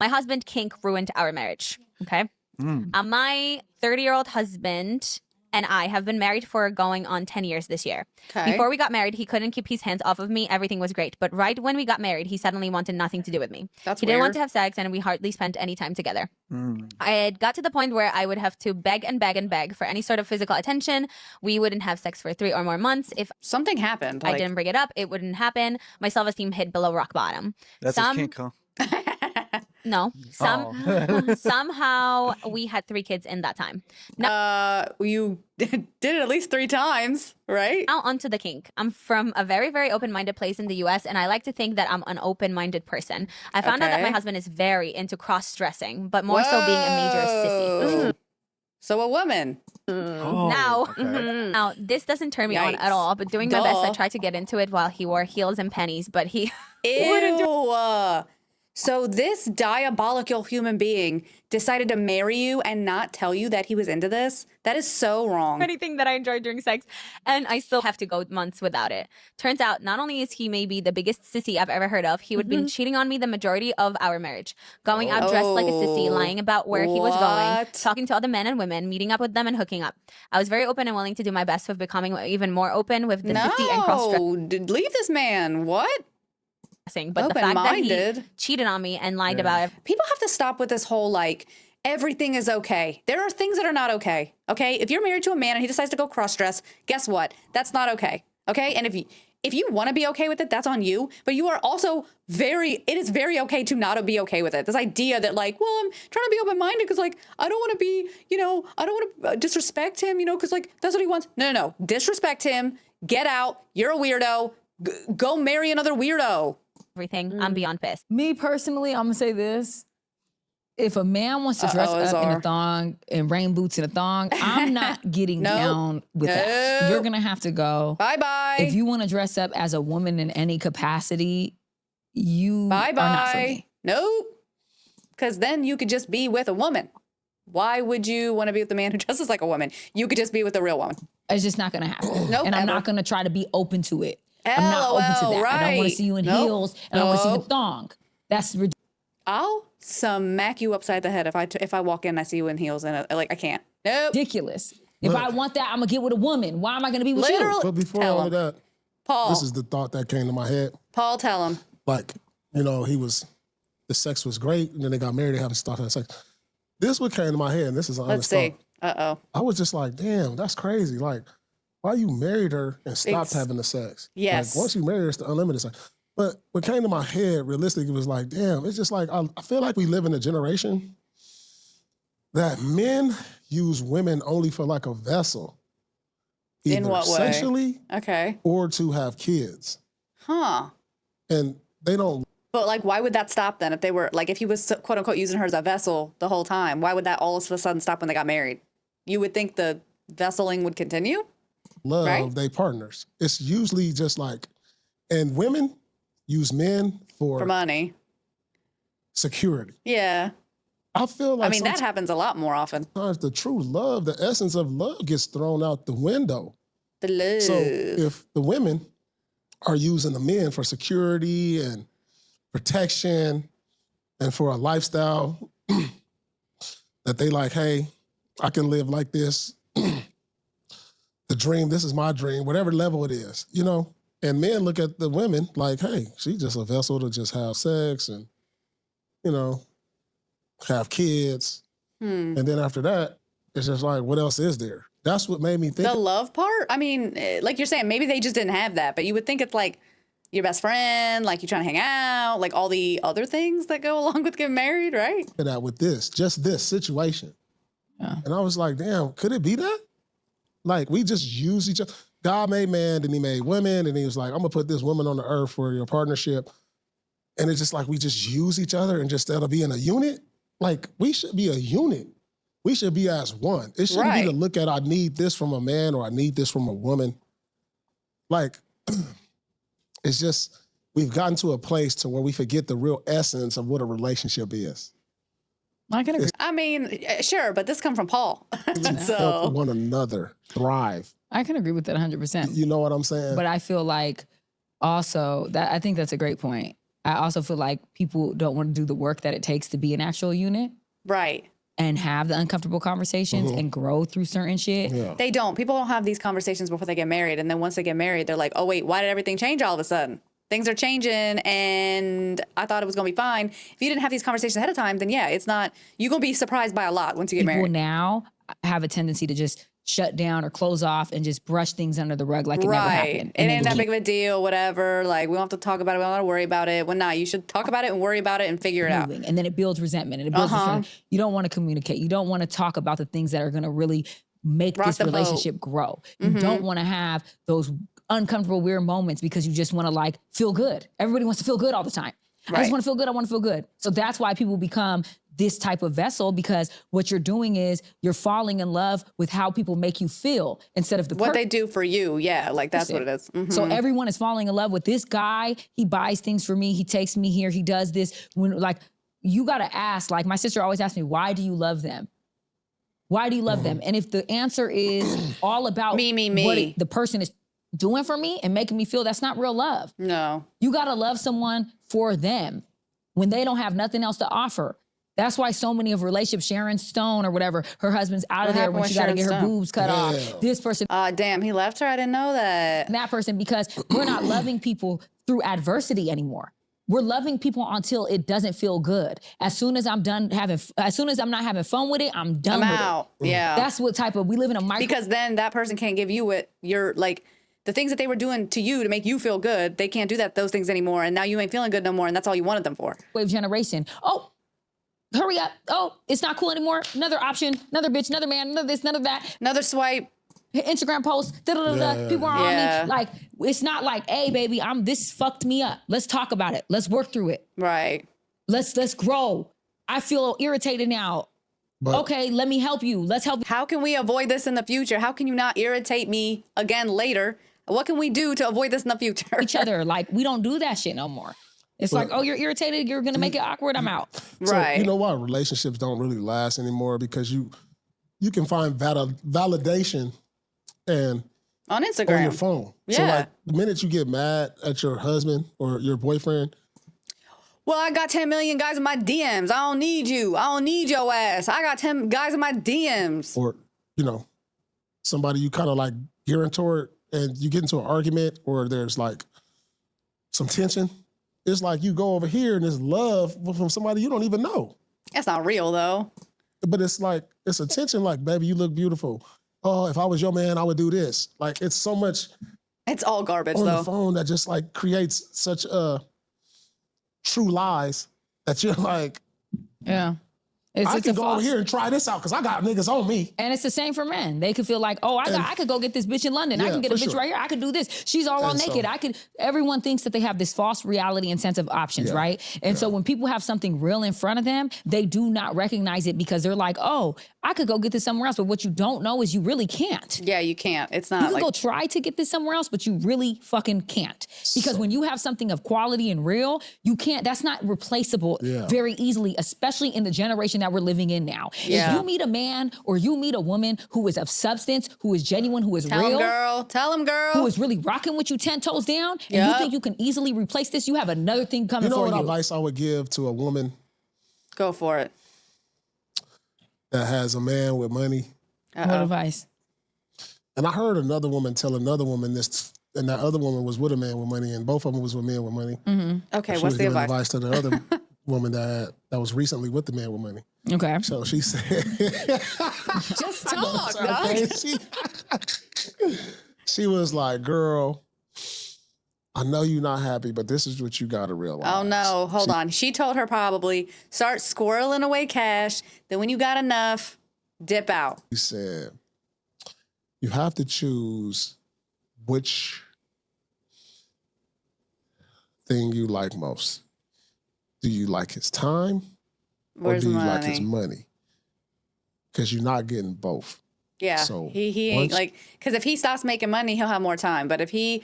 My husband kink ruined our marriage. Okay. My 30-year-old husband and I have been married for going on 10 years this year. Okay. Before we got married, he couldn't keep his hands off of me. Everything was great. But right when we got married, he suddenly wanted nothing to do with me. That's He didn't want weird. to have sex, and we hardly spent any time together. I had got to the point where I would have to beg and beg and beg for any sort of physical attention. We wouldn't have sex for 3 or more months. If Something happened. I didn't bring it up, it wouldn't happen. My self-esteem hit below rock bottom. That's a kink, huh? No. Somehow we had 3 kids in that time. You did it at least 3 times, right? Now onto the kink. I'm from a very, very open-minded place in the US, and I like to think that I'm an open-minded person. I found out that my husband is very into cross-dressing, but more so being a major sissy. So a woman. Now, this doesn't turn me on at all, but doing my best, I tried to get into it while he wore heels and pennies, but he wouldn't do it. So this diabolical human being decided to marry you and not tell you that he was into this? That is so wrong. Anything that I enjoyed during sex, and I still have to go months without it. Turns out, not only is he maybe the biggest sissy I've ever heard of, he would be cheating on me the majority of our marriage. Going out dressed like a sissy, lying about where he was going, talking to other men and women, meeting up with them and hooking up. I was very open and willing to do my best with becoming even more open with the sissy and cross-dressing. Leave this man. What? But the fact that he cheated on me and lied about it. People have to stop with this whole like, everything is okay. There are things that are not okay. Okay. If you're married to a man and he decides to go cross-dress, guess what? That's not okay. Okay. And if you want to be okay with it, that's on you. But you are also it is very okay to not be okay with it. This idea that like, well, I'm trying to be open-minded because like, I don't want to be, I don't want to disrespect him, because like, that's what he wants. No. Disrespect him. Get out. You're a weirdo. Go marry another weirdo. Everything. I'm beyond pissed. Me personally, I'm gonna say this. If a man wants to dress up in a thong and rain boots and a thong, I'm not getting down with that. You're gonna have to go. Bye-bye. If you want to dress up as a woman in any capacity, you are not for me. Nope. Because then you could just be with a woman. Why would you want to be with a man who dresses like a woman? You could just be with a real woman. It's just not gonna happen. Nope. And I'm not gonna try to be open to it. I'm not open to that. Right. I don't want to see you in heels, and I don't want to see the thong. That's ridiculous. I'll smack you upside the head if I walk in and I see you in heels and I can't. Nope. Ridiculous. If I want that, I'm gonna get with a woman. Why am I gonna be with you? But before all of that, Paul. this is the thought that came to my head. Paul, tell him. Like, the sex was great, and then they got married, they haven't started having sex. This what came to my head, and this is an honest Let's see. thought. Uh-oh. I was just like, damn, that's crazy. Like, why you married her and stopped having the sex? Yes. Like, once you marry her, it's the unlimited sex. But what came to my head, realistically, it was like, damn, it's just like, I feel like we live in a generation that men use women only for like a vessel. In what way? Sexually, okay, or to have kids. Huh. And they don't. But like, why would that stop then? If they were like, if he was quote unquote using her as a vessel the whole time, why would that all of a sudden stop when they got married? You would think the vesseling would continue? Love they partners. It's usually just like, and women use men for money, security. Yeah. I feel like that happens a lot more often. Sometimes the true love, the essence of love gets thrown out the window. The love. So if the women are using the men for security and protection and for a lifestyle that they like, hey, I can live like this. The dream, this is my dream, whatever level it is, And men look at the women like, hey, she's just a vessel to just have sex and, have kids. And then after that, it's just like, what else is there? That's what made me think. The love part? I mean, like you're saying, maybe they just didn't have that, but you would think it's like your best friend, like you're trying to hang out, like all the other things that go along with getting married, right? That with just this situation. Yeah. And I was like, damn, could it be that? Like, we just use each other. God made man, then he made women, and he was like, I'm gonna put this woman on the earth for your partnership. And it's just like, we just use each other and just instead of being a unit, like, we should be a unit. We should be as one. It shouldn't be to look at, I need this from a man or I need this from a woman. Like, it's just, we've gotten to a place to where we forget the real essence of what a relationship is. I can agree. I mean, sure, but this comes from Paul. Help one another thrive. I can agree with that 100%. You know what I'm saying? But I feel like also that I think that's a great point. I also feel like people don't want to do the work that it takes to be an actual unit. Right. And have the uncomfortable conversations and grow through certain shit. Yeah. They don't. People don't have these conversations before they get married. And then once they get married, they're like, oh, wait, why did everything change all of a sudden? Things are changing and I thought it was going to be fine. If you didn't have these conversations ahead of time, then yeah, it's not, you're going to be surprised by a lot once you get married. People now have a tendency to just shut down or close off and just brush things under the rug like it never happened. It ain't that big of a deal, whatever. Like, we don't have to talk about it. We don't have to worry about it. Well, nah, you should talk about it and worry about it and figure it out. And then it builds resentment and it builds resentment. You don't want to communicate. You don't want to talk about the things that are going to really make this relationship grow. You don't want to have those uncomfortable, weird moments because you just want to like feel good. Everybody wants to feel good all the time. I just want to feel good. I want to feel good. So that's why people become this type of vessel, because what you're doing is you're falling in love with how people make you feel instead of what they do for you. Yeah, like that's what it is. So everyone is falling in love with this guy. He buys things for me. He takes me here. He does this. When like you got to ask, like my sister always asks me, why do you love them? Why do you love them? And if the answer is all about what the person is doing for me and making me feel, that's not real love. No. You got to love someone for them when they don't have nothing else to offer. That's why so many of relationships, Sharon Stone or whatever, her husband's out of there when she got to get her boobs cut off. This person. Damn, he left her. I didn't know that. That person, because we're not loving people through adversity anymore. We're loving people until it doesn't feel good. As soon as I'm not having fun with it, I'm done with out. it. Yeah. That's what type of, we live in a micro. Because then that person can't give you what you're like, the things that they were doing to you to make you feel good, they can't do those things anymore. And now you ain't feeling good no more. And that's all you wanted them for. Wave generation. Oh, hurry up. Oh, it's not cool anymore. Another option, another bitch, another man, another this, another that. Another swipe. Instagram post, people are on me. Like, it's not like, hey, baby, this fucked me up. Let's talk about it. Let's work through it. Right. Let's grow. I feel irritated now. But, okay, let me help you. Let's help you. How can we avoid this in the future? How can you not irritate me again later? What can we do to avoid this in the future? Each other. Like, we don't do that shit no more. It's like, oh, you're irritated. You're going to make it awkward. I'm out. So, right. You know why relationships don't really last anymore? Because you can find validation and on Instagram, on your phone. Yeah. So like the minute you get mad at your husband or your boyfriend, well, I got 10 million guys in my DMs. I don't need you. I don't need your ass. I got 10 guys in my DMs. Or, somebody you kind of like gearing toward and you get into an argument or there's like some tension. It's like you go over here and there's love from somebody you don't even know. That's not real though. But it's like, it's a tension like, baby, you look beautiful. Oh, if I was your man, I would do this. Like, it's so much. It's all garbage, on though. The phone that just like creates such true lies that you're like, yeah. I can go over here and try this out because I got niggas on me. And it's the same for men. They could feel like, oh, I could go get this bitch in London. I can get a bitch right here. I could do this. She's all naked. Everyone thinks that they have this false reality and sense of options, right? And so when people have something real in front of them, they do not recognize it because they're like, oh, I could go get this somewhere else. But what you don't know is you really can't. Yeah, you can't. It's not. You can go try to get this somewhere else, but you really fucking can't. Because when you have something of quality and real, you can't, that's not replaceable very easily, especially in the generation that we're living in now. If you meet a man or you meet a woman who is of substance, who is genuine, who is real. Tell him, girl. Who is really rocking with you 10 toes down, and you think you can easily replace this, you have another thing coming for you. You know what advice I would give to a woman? Go for it. That has a man with money. What advice? And I heard another woman tell another woman this, and that other woman was with a man with money, and both of them was with men with money. Mm-hmm. Okay, what's the advice? Advice to the other woman that was recently with the man with money. Okay. So she said, just talk, dog. She was like, girl, I know you're not happy, but this is what you got to realize. Oh, no. Hold on. She told her probably, start squirreling away cash. Then when you got enough, dip out. She said, you have to choose which thing you like most. Do you like his time? Where's or do you money? like his money? Because you're not getting both. Yeah. So he ain't like, because if he stops making money, he'll have more time. But if he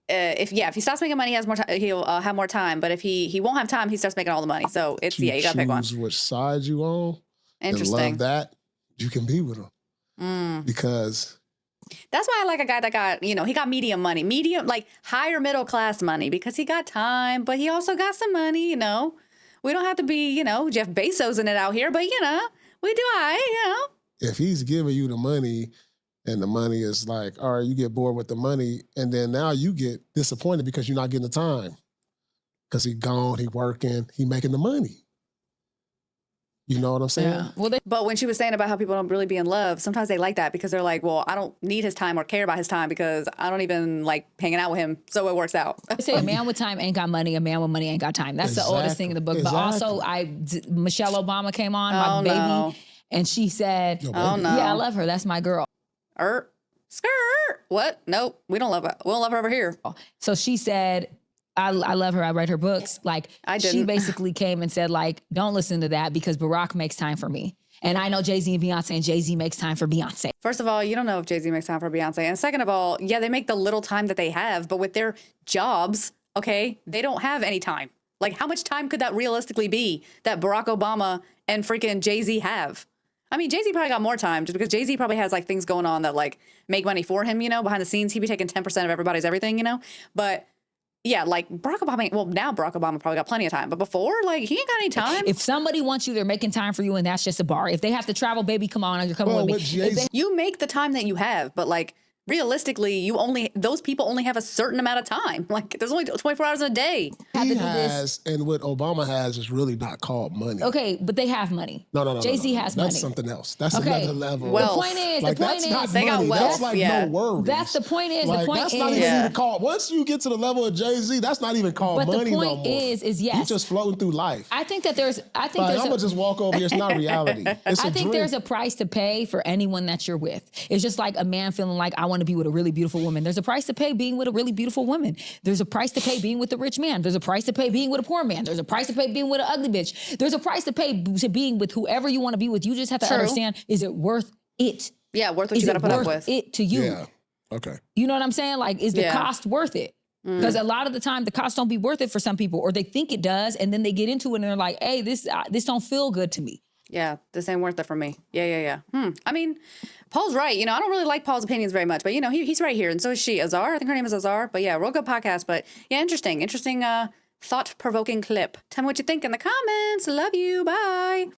stops making money, he has more time. He'll have more time. But if he won't have time, he starts making all the money. So it's you gotta pick one. Choose which side you on. Interesting. And love that you can be with him because That's why I like a guy that got, he got medium money, like higher middle class money, because he got time, but he also got some money, We don't have to be, Jeff Bezos in it out here, but, we do If he's giving you the money and the money is like, all right, you get bored with the money, and then now you get disappointed because you're not getting the time. Because he gone, he working, he making the money. You know what I'm saying? Yeah. Well, but when she was saying about how people don't really be in love, sometimes they like that because they're like, well, I don't need his time or care about his time because I don't even like hanging out with him. So it works out. They say a man with time ain't got money. A man with money ain't got time. That's the oldest thing in the book. But also, Michelle Obama came on, my baby, and she said, oh, no. Yeah, I love her. That's my girl. Skirt. What? Nope. We don't love her. We don't love her over here. So she said, I love her. I read her books. Like, she basically came and said, like, don't listen to that because Barack makes time for me. And I know Jay-Z and Beyonce, and Jay-Z makes time for Beyonce. First of all, you don't know if Jay-Z makes time for Beyonce. And second of all, yeah, they make the little time that they have, but with their jobs, okay, they don't have any time. Like, how much time could that realistically be that Barack Obama and freaking Jay-Z have? I mean, Jay-Z probably got more time just because Jay-Z probably has, like, things going on that, like, make money for him, behind the scenes. He'd be taking 10% of everybody's everything, But... yeah, like Barack Obama, well, now Barack Obama probably got plenty of time. But before, like, he ain't got any time. If somebody wants you, they're making time for you, and that's just a bar. If they have to travel, baby, come on, you're coming with me. You make the time that you have, but, like, realistically, those people only have a certain amount of time. Like, there's only 24 hours in a day. He has, and what Obama has is really not called money. Okay, but they have money. No. Jay-Z has money. That's something else. That's another level. Well, the point is, that's not they money. got wealth. That's like no worries. That's the point is, like, that's not even called. Once you get to the level of Jay-Z, that's not even called money no more. But the point is yes. He's just floating through life. I think that there's, I'm gonna just walk over here. It's not reality. It's I think there's a price to pay for anyone that you're with. It's just like a man feeling like, I want to be with a really beautiful woman. There's a price to pay being with a really beautiful woman. There's a price to pay being with a rich man. There's a price to pay being with a poor man. There's a price to pay being with an ugly bitch. There's a price to pay to being with whoever you want to be with. You just have to understand, is it worth it? Yeah, worth what you got to put up with. Is it worth it to you? Yeah, okay. You know what I'm saying? Like, is the cost worth it? Because a lot of the time, the cost don't be worth it for some people, or they think it does, and then they get into it and they're like, hey, this don't feel good to me. Yeah, this ain't worth it for me. Yeah. I mean, Paul's right. I don't really like Paul's opinions very much, but he's right here, and so is she. Azar, I think her name is Azar. But yeah, real good podcast. But yeah, interesting, thought-provoking clip. Tell me what you think in the comments. Love you. Bye.